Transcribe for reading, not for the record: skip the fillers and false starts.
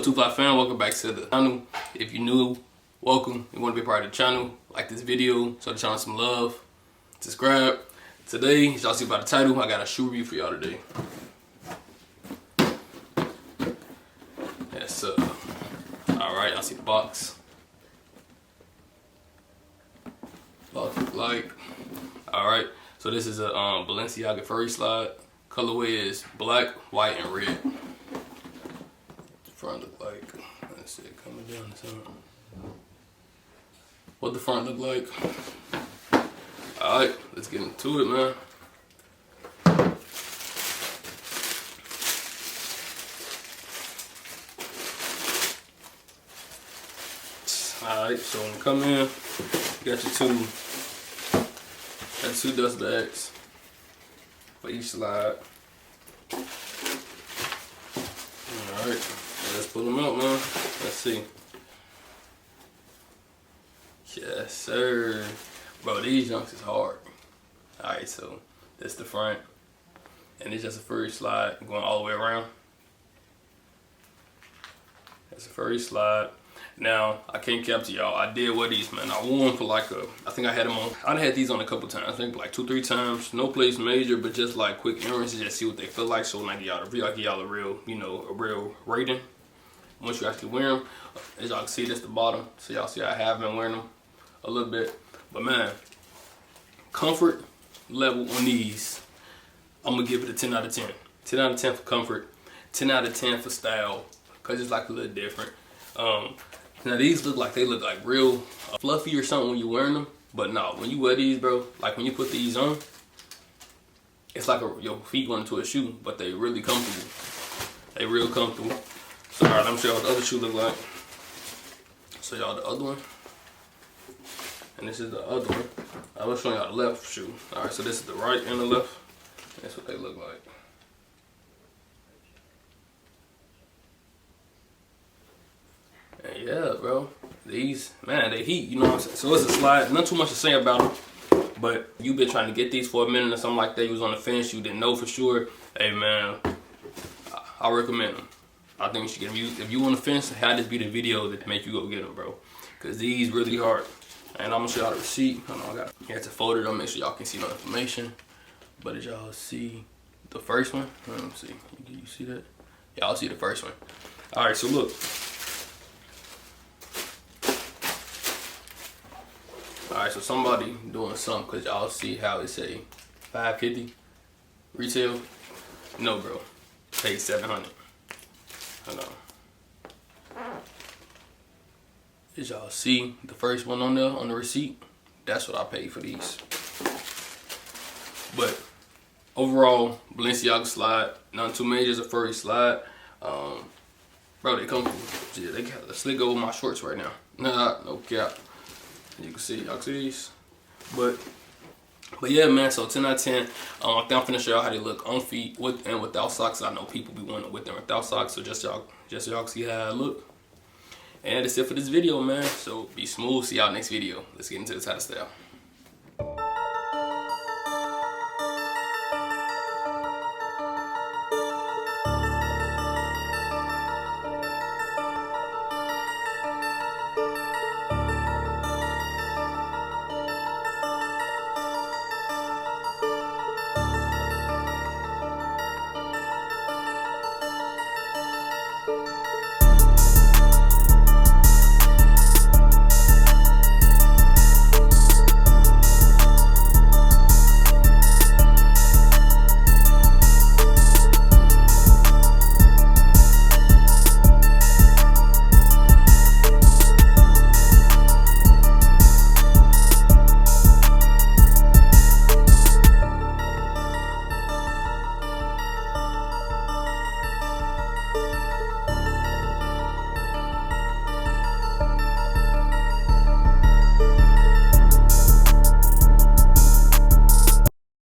Too Fly fan? Welcome back to the channel. If you're new, welcome. You want to be a part of the channel, like this video, show the channel some love, subscribe. Today, as y'all see by the title, I got a shoe review for y'all today. Yes, alright, y'all see the box. Box look like. Alright, so this is a Balenciaga Furry slide. Colorway is black, white, and red. The front look like, let's see it coming down the center. What the front look like. Alright, let's get into it, man. Alright, so when you come in, you got your two dust bags for each slide. Alright, let's pull them out, man. Let's see. Yes, sir. Bro, these junks is hard. Alright, so that's the front. And it's just a furry slide going all the way around. That's a furry slide. Now, I can't cap to y'all. I did wear these, man. I wore them for like I think I had them on. I had these on a couple times. I think like 2-3 times. No place major, but just like quick errands to just see what they feel like. So when I give y'all a real, a real rating. Once you actually wear them, as y'all can see, that's the bottom. So y'all see I have been wearing them a little bit. But man, comfort level on these, I'm gonna give it a 10 out of 10. 10 out of 10 for comfort, 10 out of 10 for style, cause it's like a little different. Now these look like real fluffy or something when you're wearing them, but no, when you wear these, bro, like when you put these on, it's like your feet going into a shoe, but they really comfortable. They real comfortable. So alright, let me show y'all what the other shoe look like. So y'all the other one. And this is the other one. I was showing y'all the left shoe. Alright, so this is the right and the left. That's what they look like. And yeah, bro. These, man, they heat, you know what I'm saying? So it's a slide. Not too much to say about them. But you've been trying to get these for a minute or something like that. You was on the fence. You didn't know for sure. Hey, man, I recommend them. I think you should get them. If you on the fence, have this be the video that make you go get them, bro. Because these really hard. And I'm gonna show y'all the receipt. I know I got it to fold it up, make sure y'all can see no information. But as y'all see the first one, let me see. You see that? Y'all see the first one. Alright, so look. Alright, so somebody doing something because y'all see how it say $550 retail. No, bro. Paid $700. Hold on. As y'all see the first one on there on the receipt, that's what I paid for these. But overall, Balenciaga slide, none too major, is a furry slide. Bro, they comfortable. Yeah, they got a slick over my shorts right now. Nah, no cap. You can see, y'all see these. But yeah, man. So 10 out of 10. I think I'm finna show y'all how they look on feet with and without socks. I know people be wanting with and without socks, so just y'all can see how it look. And that's it for this video, man. So be smooth. See y'all next video. Let's get into the title style.